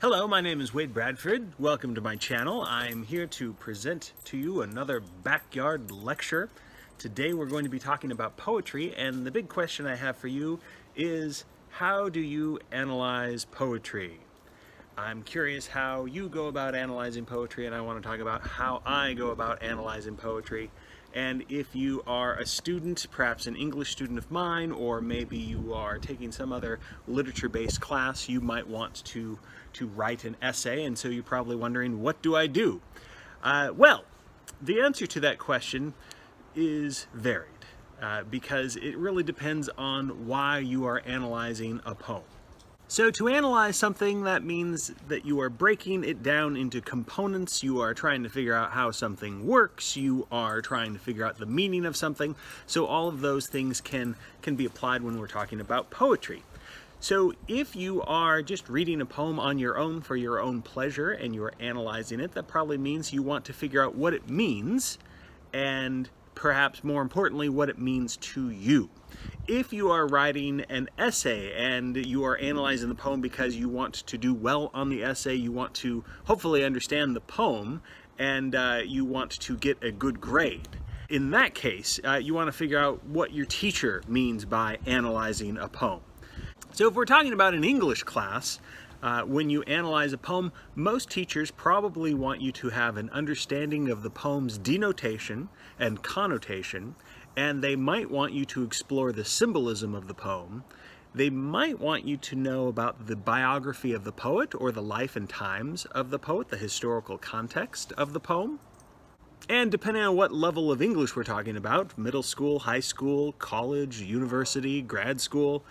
Hello, my name is Wade Bradford. Welcome to my channel. I'm here to present to you another backyard lecture. Today we're going to be talking about poetry, and the big question I have for you is, how do you analyze poetry? I'm curious how you go about analyzing poetry, and I want to talk about how I go about analyzing poetry. And if you are a student, perhaps an English student of mine, or maybe you are taking some other literature-based class, you might want to write an essay, and so you're probably wondering, what do I do? Well, the answer to that question is varied, because it really depends on why you are analyzing a poem. So to analyze something, that means that you are breaking it down into components. You are trying to figure out how something works. You are trying to figure out the meaning of something. So all of those things can be applied when we're talking about poetry. So if you are just reading a poem on your own for your own pleasure and you're analyzing it, that probably means you want to figure out what it means and perhaps more importantly, what it means to you. If you are writing an essay and you are analyzing the poem because you want to do well on the essay, you want to hopefully understand the poem, and you want to get a good grade. In that case, you want to figure out what your teacher means by analyzing a poem. So if we're talking about an English class, when you analyze a poem, most teachers probably want you to have an understanding of the poem's denotation and connotation, and they might want you to explore the symbolism of the poem. They might want you to know about the biography of the poet or the life and times of the poet, the historical context of the poem. And depending on what level of English we're talking about, middle school, high school, college, university, grad school,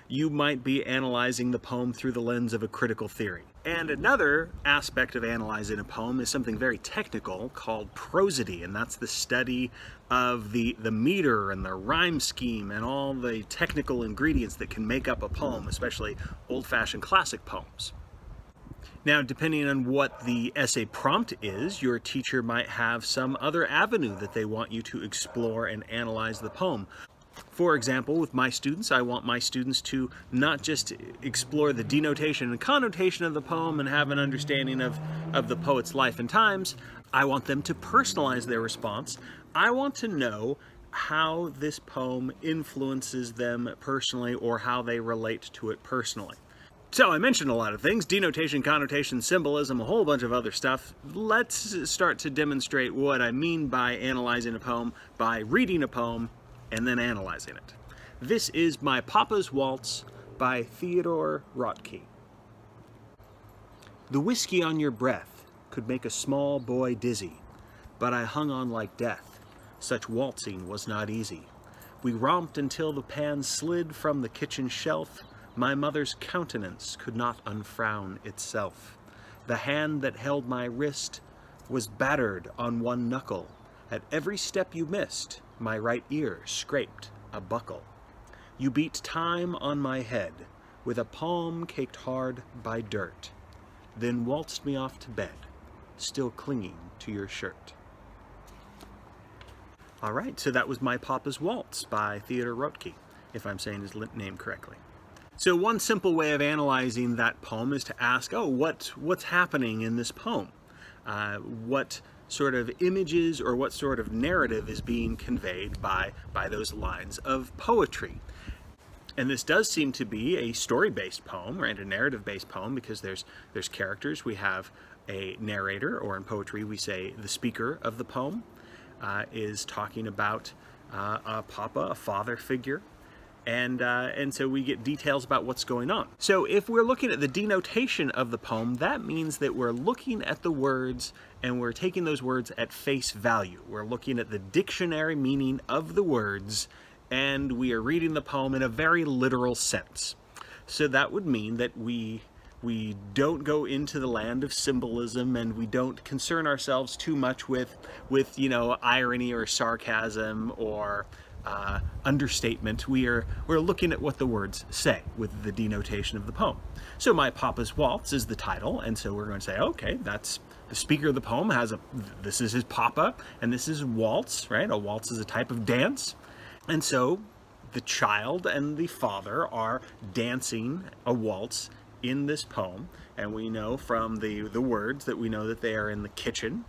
you might be analyzing the poem through the lens of a critical theory. And another aspect of analyzing a poem is something very technical called prosody, and that's the study of the meter and the rhyme scheme and all the technical ingredients that can make up a poem, especially old-fashioned classic poems. Now, depending on what the essay prompt is, your teacher might have some other avenue that they want you to explore and analyze the poem. For example, with my students, I want my students to not just explore the denotation and connotation of the poem and have an understanding of the poet's life and times. I want them to personalize their response. I want to know how this poem influences them personally or how they relate to it personally. So I mentioned a lot of things: denotation, connotation, symbolism, a whole bunch of other stuff. Let's start to demonstrate what I mean by analyzing a poem by reading a poem and then analyzing it. This is My Papa's Waltz by Theodore Roethke. The whiskey on your breath could make a small boy dizzy, but I hung on like death. Such waltzing was not easy. We romped until the pan slid from the kitchen shelf. My mother's countenance could not unfrown itself. The hand that held my wrist was battered on one knuckle. At every step you missed, my right ear scraped a buckle. You beat time on my head with a palm caked hard by dirt, then waltzed me off to bed, still clinging to your shirt. All right, so that was My Papa's Waltz by Theodore Roethke, if I'm saying his name correctly. So one simple way of analyzing that poem is to ask, what's happening in this poem? What sort of images or what sort of narrative is being conveyed by those lines of poetry? And this does seem to be a story-based poem, right? A narrative-based poem, because there's characters. We have a narrator, or in poetry we say the speaker of the poem is talking about a papa, a father figure. And so we get details about what's going on. So if we're looking at the denotation of the poem, that means that we're looking at the words and we're taking those words at face value. We're looking at the dictionary meaning of the words, and we are reading the poem in a very literal sense. So that would mean that we don't go into the land of symbolism, and we don't concern ourselves too much with irony or sarcasm or understatement. We're looking at what the words say with the denotation of the poem. So My Papa's Waltz is the title, and so we're going to say, okay, that's the speaker of the poem this is his papa, and this is waltz, right? A waltz is a type of dance. And so the child and the father are dancing a waltz in this poem. And we know from the words that we know that they are in the kitchen.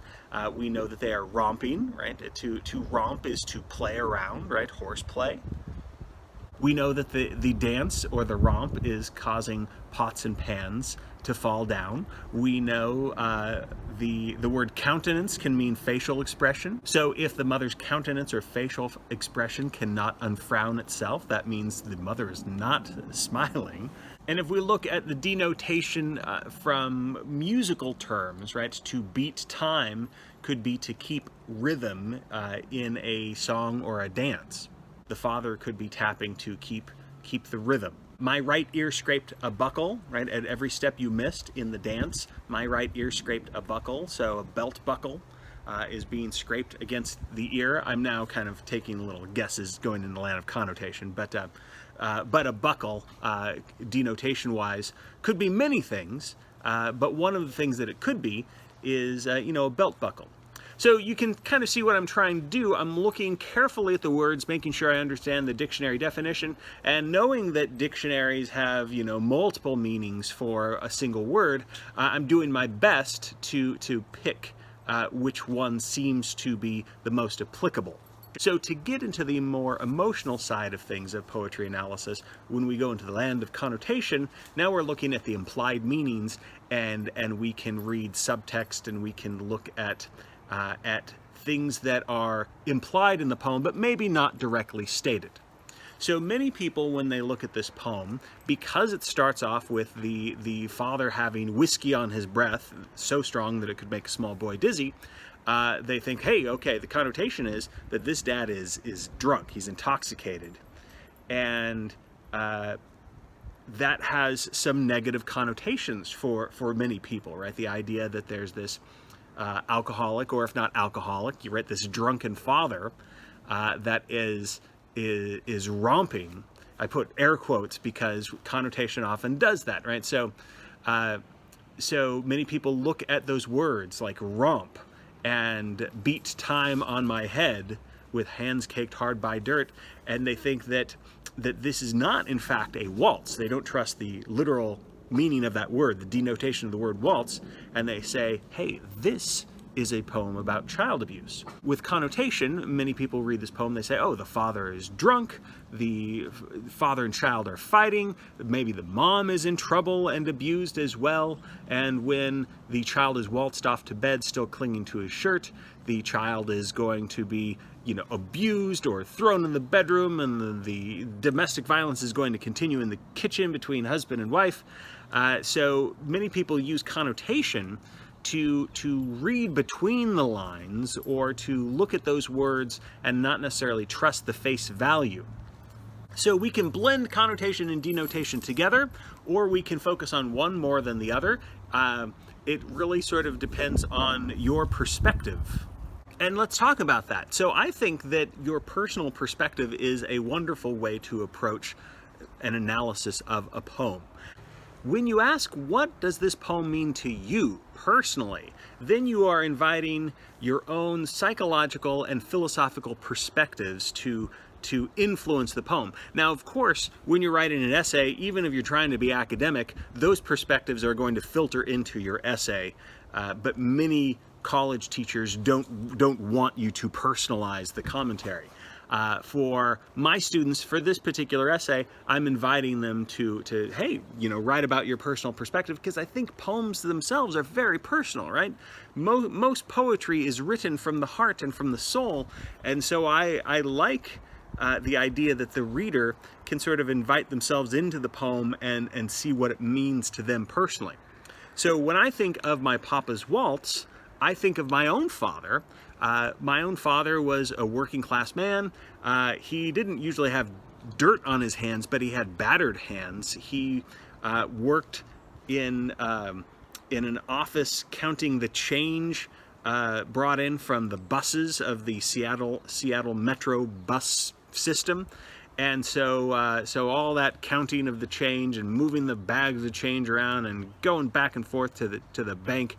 We know that they are romping, right? To romp is to play around, right? Horseplay. We know that the dance or the romp is causing pots and pans to fall down. We know the word countenance can mean facial expression. So if the mother's countenance or facial expression cannot unfrown itself, that means the mother is not smiling. And if we look at the denotation from musical terms, right, to beat time could be to keep rhythm in a song or a dance. The father could be tapping to keep the rhythm. My right ear scraped a buckle, right? At every step you missed in the dance, my right ear scraped a buckle. So a belt buckle is being scraped against the ear. I'm now kind of taking little guesses going in the land of connotation, but a buckle, denotation-wise, could be many things. But one of the things that it could be is, a belt buckle. So you can kind of see what I'm trying to do. I'm looking carefully at the words, making sure I understand the dictionary definition, and knowing that dictionaries have, multiple meanings for a single word, I'm doing my best to pick which one seems to be the most applicable. So to get into the more emotional side of things of poetry analysis, when we go into the land of connotation, now we're looking at the implied meanings, and we can read subtext, and we can look at things that are implied in the poem, but maybe not directly stated. So many people, when they look at this poem, because it starts off with the father having whiskey on his breath, so strong that it could make a small boy dizzy, they think, hey, okay, the connotation is that this dad is drunk, he's intoxicated. And that has some negative connotations for many people, right? The idea that there's this alcoholic, or if not alcoholic, you write this drunken father that is romping. I put air quotes because connotation often does that, right? So many people look at those words like romp and beat time on my head with hands caked hard by dirt, and they think that this is not, in fact, a waltz. They don't trust the literal meaning of that word, the denotation of the word waltz, and they say, hey, this is a poem about child abuse. With connotation, many people read this poem, they say, oh, the father is drunk, the father and child are fighting, maybe the mom is in trouble and abused as well, and when the child is waltzed off to bed still clinging to his shirt, the child is going to be abused or thrown in the bedroom, and the domestic violence is going to continue in the kitchen between husband and wife. So many people use connotation to read between the lines, or to look at those words and not necessarily trust the face value. So we can blend connotation and denotation together, or we can focus on one more than the other. It really sort of depends on your perspective. And let's talk about that. So I think that your personal perspective is a wonderful way to approach an analysis of a poem. When you ask, what does this poem mean to you personally, then you are inviting your own psychological and philosophical perspectives to influence the poem. Now, of course, when you're writing an essay, even if you're trying to be academic, those perspectives are going to filter into your essay. But many college teachers don't want you to personalize the commentary. For my students, for this particular essay, I'm inviting them to hey, write about your personal perspective, because I think poems themselves are very personal, right? Most poetry is written from the heart and from the soul, and so I like the idea that the reader can sort of invite themselves into the poem and see what it means to them personally. So when I think of my Papa's Waltz, I think of my own father. My own father was a working class man. He didn't usually have dirt on his hands, but he had battered hands. He worked in an office counting the change brought in from the buses of the Seattle Metro bus system. And so all that counting of the change and moving the bags of change around and going back and forth to the bank,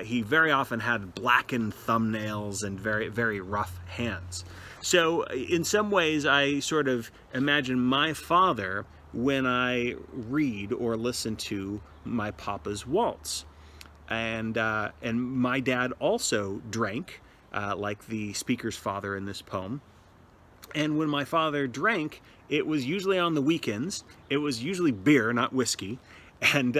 he very often had blackened thumbnails and very, very rough hands. So in some ways, I sort of imagine my father when I read or listen to my papa's Waltz. And my dad also drank, like the speaker's father in this poem. And when my father drank, it was usually on the weekends. It was usually beer, not whiskey. And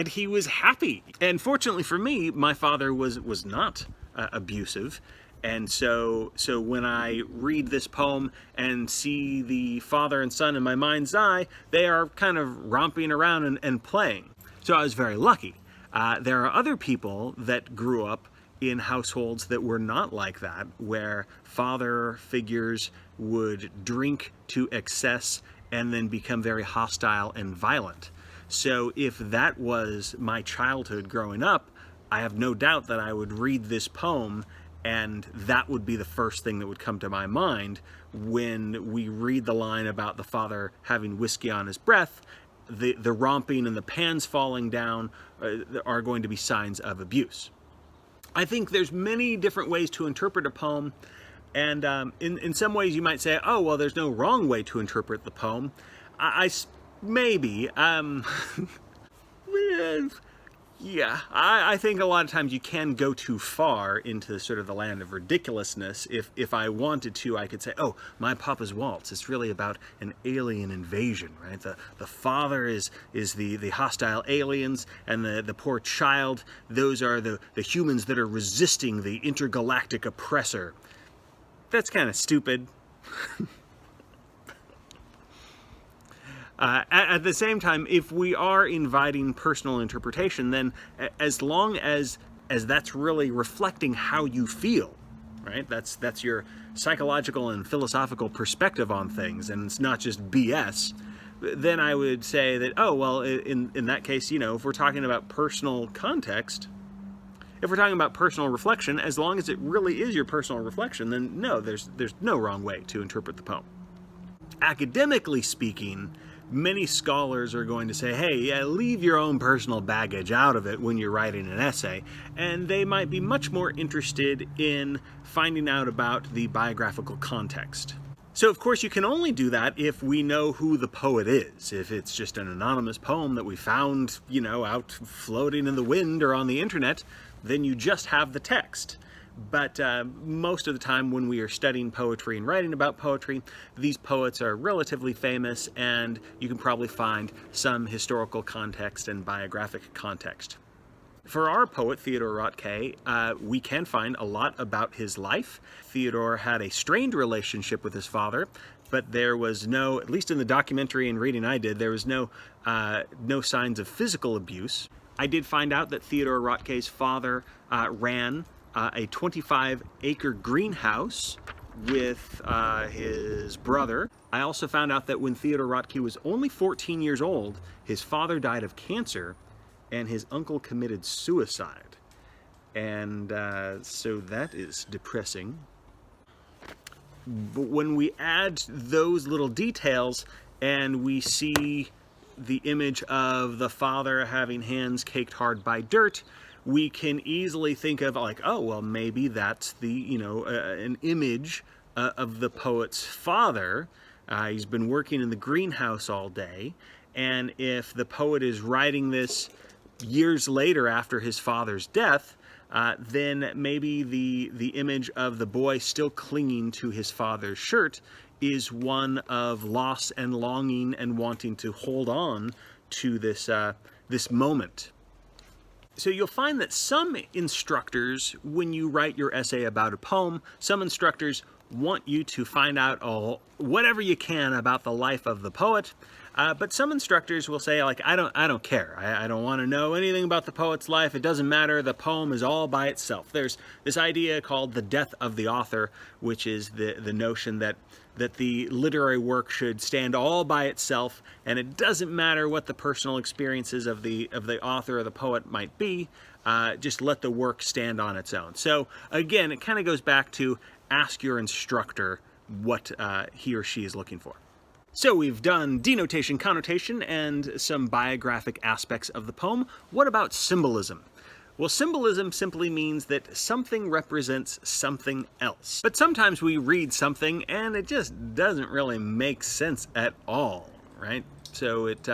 he was happy. And fortunately for me, my father was not abusive. And so when I read this poem and see the father and son in my mind's eye, they are kind of romping around and playing. So I was very lucky. There are other people that grew up in households that were not like that, where father figures would drink to excess and then become very hostile and violent. So if that was my childhood growing up, I have no doubt that I would read this poem and that would be the first thing that would come to my mind when we read the line about the father having whiskey on his breath. The romping and the pans falling down are going to be signs of abuse. I think there's many different ways to interpret a poem, and in some ways you might say, oh, well, there's no wrong way to interpret the poem. Maybe. Yeah, I think a lot of times you can go too far into sort of the land of ridiculousness. If I wanted to, I could say, oh, my papa's Waltz, it's really about an alien invasion, right? The father is the hostile aliens, and the poor child, those are the humans that are resisting the intergalactic oppressor. That's kind of stupid. At the same time, if we are inviting personal interpretation, then as long as that's really reflecting how you feel, right? That's your psychological and philosophical perspective on things, and it's not just BS. Then I would say that, oh, well, in that case, if we're talking about personal context, if we're talking about personal reflection, as long as it really is your personal reflection, then no, there's no wrong way to interpret the poem. Academically speaking, many scholars are going to say, hey, leave your own personal baggage out of it when you're writing an essay, and they might be much more interested in finding out about the biographical context. So, of course, you can only do that if we know who the poet is. If it's just an anonymous poem that we found, out floating in the wind or on the internet, then you just have the text. But most of the time when we are studying poetry and writing about poetry, these poets are relatively famous, and you can probably find some historical context and biographic context. For our poet, Theodore Roethke, we can find a lot about his life. Theodore had a strained relationship with his father, but there was no, at least in the documentary and reading I did, there was no signs of physical abuse. I did find out that Theodore Roethke's father ran a 25-acre greenhouse with his brother. I also found out that when Theodore Roethke was only 14 years old, his father died of cancer and his uncle committed suicide. And so that is depressing. But when we add those little details and we see the image of the father having hands caked hard by dirt, we can easily think of like, oh, well, maybe that's an image of the poet's father. He's been working in the greenhouse all day, and if the poet is writing this years later after his father's death, then maybe the image of the boy still clinging to his father's shirt is one of loss and longing and wanting to hold on to this moment. So you'll find that some instructors, when you write your essay about a poem, some instructors want you to find out whatever you can about the life of the poet. But some instructors will say, like, I don't care. I don't want to know anything about the poet's life. It doesn't matter. The poem is all by itself. There's this idea called the death of the author, which is the notion that the literary work should stand all by itself, and it doesn't matter what the personal experiences of the author or the poet might be. Just let the work stand on its own. So again, it kind of goes back to ask your instructor what he or she is looking for. So we've done denotation, connotation, and some biographic aspects of the poem. What about symbolism? Well, symbolism simply means that something represents something else. But sometimes we read something and it just doesn't really make sense at all, right? So it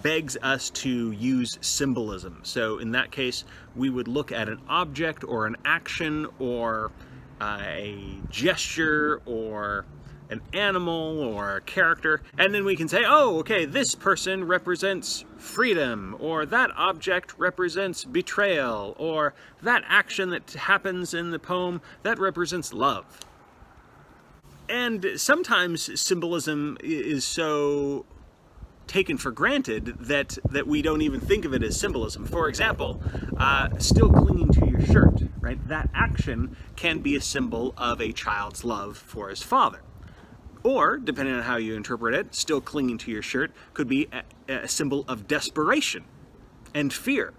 begs us to use symbolism. So in that case, we would look at an object or an action or a gesture or an animal or a character, and then we can say, oh, okay, this person represents freedom, or that object represents betrayal, or that action that happens in the poem, that represents love. And sometimes symbolism is so taken for granted that we don't even think of it as symbolism. For example, still clinging to your shirt, right? That action can be a symbol of a child's love for his father. Or, depending on how you interpret it, still clinging to your shirt could be a symbol of desperation and fear.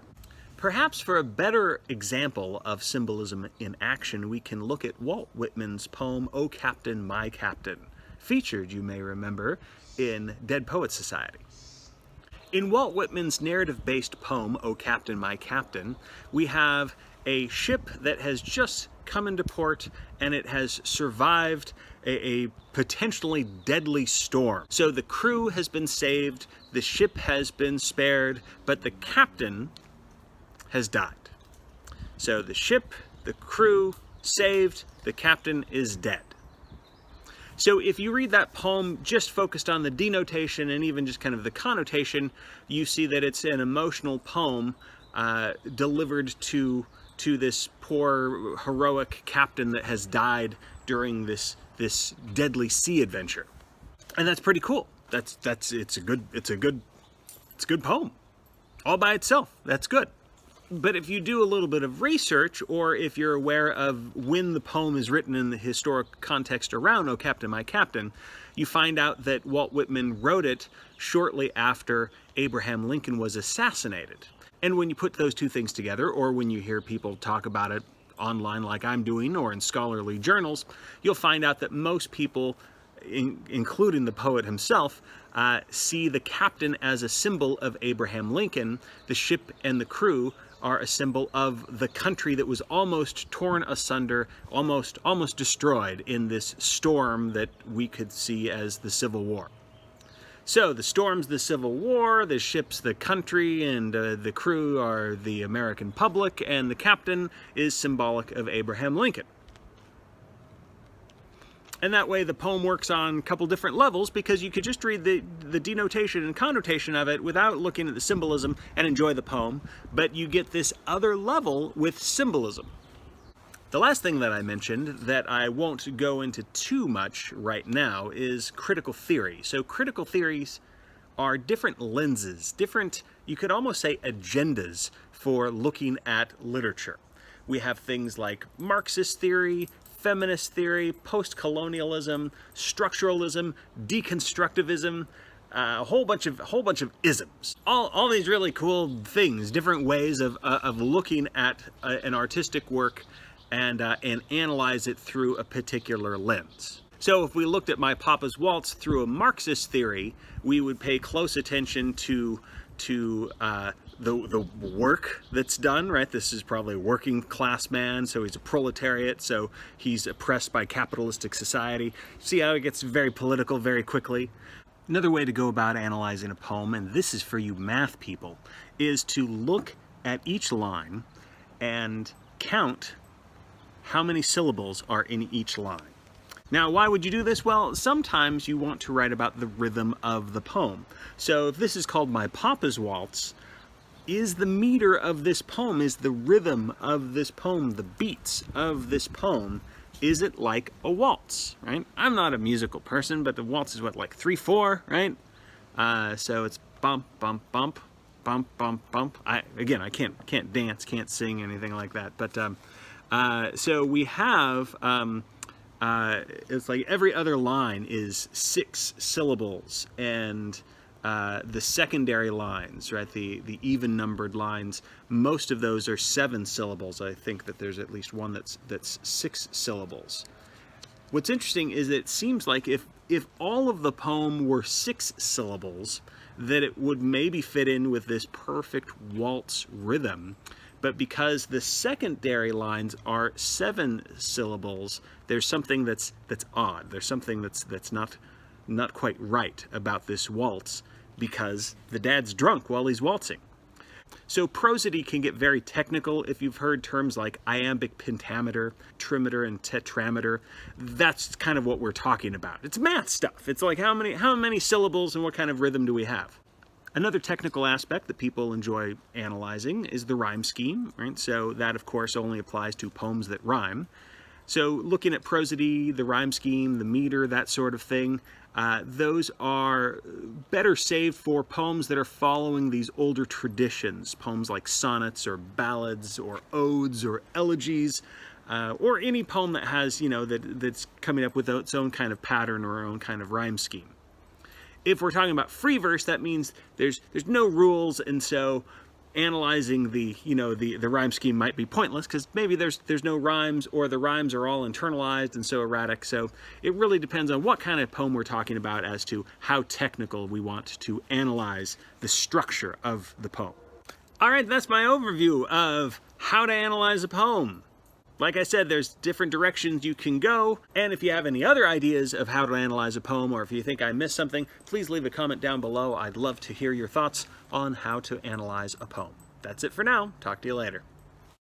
Perhaps for a better example of symbolism in action, we can look at Walt Whitman's poem, "O Captain, My Captain," featured, you may remember, in Dead Poets Society. In Walt Whitman's narrative-based poem, "O Captain, My Captain," we have a ship that has just come into port and it has survived a potentially deadly storm. So the crew has been saved, the ship has been spared, but the captain has died. So the ship, the crew, saved, the captain is dead. So if you read that poem just focused on the denotation and even just kind of the connotation, you see that it's an emotional poem delivered to this poor heroic captain that has died during this deadly sea adventure. And that's pretty cool. It's a good poem. All by itself, that's good. But if you do a little bit of research, or if you're aware of when the poem is written in the historic context around "O Captain, My Captain," you find out that Walt Whitman wrote it shortly after Abraham Lincoln was assassinated. And when you put those two things together, or when you hear people talk about it online like I'm doing, or in scholarly journals, you'll find out that most people, including the poet himself, see the captain as a symbol of Abraham Lincoln. The ship and the crew are a symbol of the country that was almost torn asunder, almost destroyed in this storm that we could see as the Civil War. So the storm's the Civil War, the ship's the country, and the crew are the American public, and the captain is symbolic of Abraham Lincoln. And that way the poem works on a couple different levels, because you could just read the denotation and connotation of it without looking at the symbolism and enjoy the poem, but you get this other level with symbolism. The last thing that I mentioned that I won't go into too much right now is critical theory. So critical theories are different lenses, different, you could almost say, agendas for looking at literature. We have things like Marxist theory, feminist theory, post-colonialism, structuralism, deconstructivism, a whole bunch of isms. All these really cool things, different ways of looking at an artistic work and analyze it through a particular lens. So if we looked at My Papa's Waltz through a Marxist theory, we would pay close attention to the work that's done, right? This is probably a working class man, so he's a proletariat, so he's oppressed by capitalistic society. See how it gets very political very quickly? Another way to go about analyzing a poem, and this is for you math people, is to look at each line and count how many syllables are in each line. Now, why would you do this? Well, sometimes you want to write about the rhythm of the poem. So if this is called My Papa's Waltz, is the meter of this poem, is the rhythm of this poem, the beats of this poem, is it like a waltz, right? I'm not a musical person, but the waltz is what, like 3/4, right? So it's bump, bump, bump, bump, bump, bump. I can't dance, can't sing, anything like that. But so we have, it's like every other line is 6 syllables, and the secondary lines, right, the even numbered lines, most of those are 7 syllables. I think that there's at least one that's 6 syllables. What's interesting is that it seems like if all of the poem were 6 syllables, that it would maybe fit in with this perfect waltz rhythm. But because the secondary lines are 7 syllables, there's something that's odd. There's something that's not quite right about this waltz, because the dad's drunk while he's waltzing. So prosody can get very technical. If you've heard terms like iambic pentameter, trimeter, and tetrameter, that's kind of what we're talking about. It's math stuff. It's like how many syllables and what kind of rhythm do we have? Another technical aspect that people enjoy analyzing is the rhyme scheme, right? So that, of course, only applies to poems that rhyme. So looking at prosody, the rhyme scheme, the meter, that sort of thing, those are better saved for poems that are following these older traditions, poems like sonnets or ballads or odes or elegies, or any poem that has, that's coming up with its own kind of pattern or own kind of rhyme scheme. If we're talking about free verse, that means there's no rules, and so analyzing the rhyme scheme might be pointless, because maybe there's no rhymes, or the rhymes are all internalized and so erratic. So it really depends on what kind of poem we're talking about as to how technical we want to analyze the structure of the poem. All right, that's my overview of how to analyze a poem. Like I said, there's different directions you can go, and if you have any other ideas of how to analyze a poem, or if you think I missed something, please leave a comment down below. I'd love to hear your thoughts on how to analyze a poem. That's it for now. Talk to you later.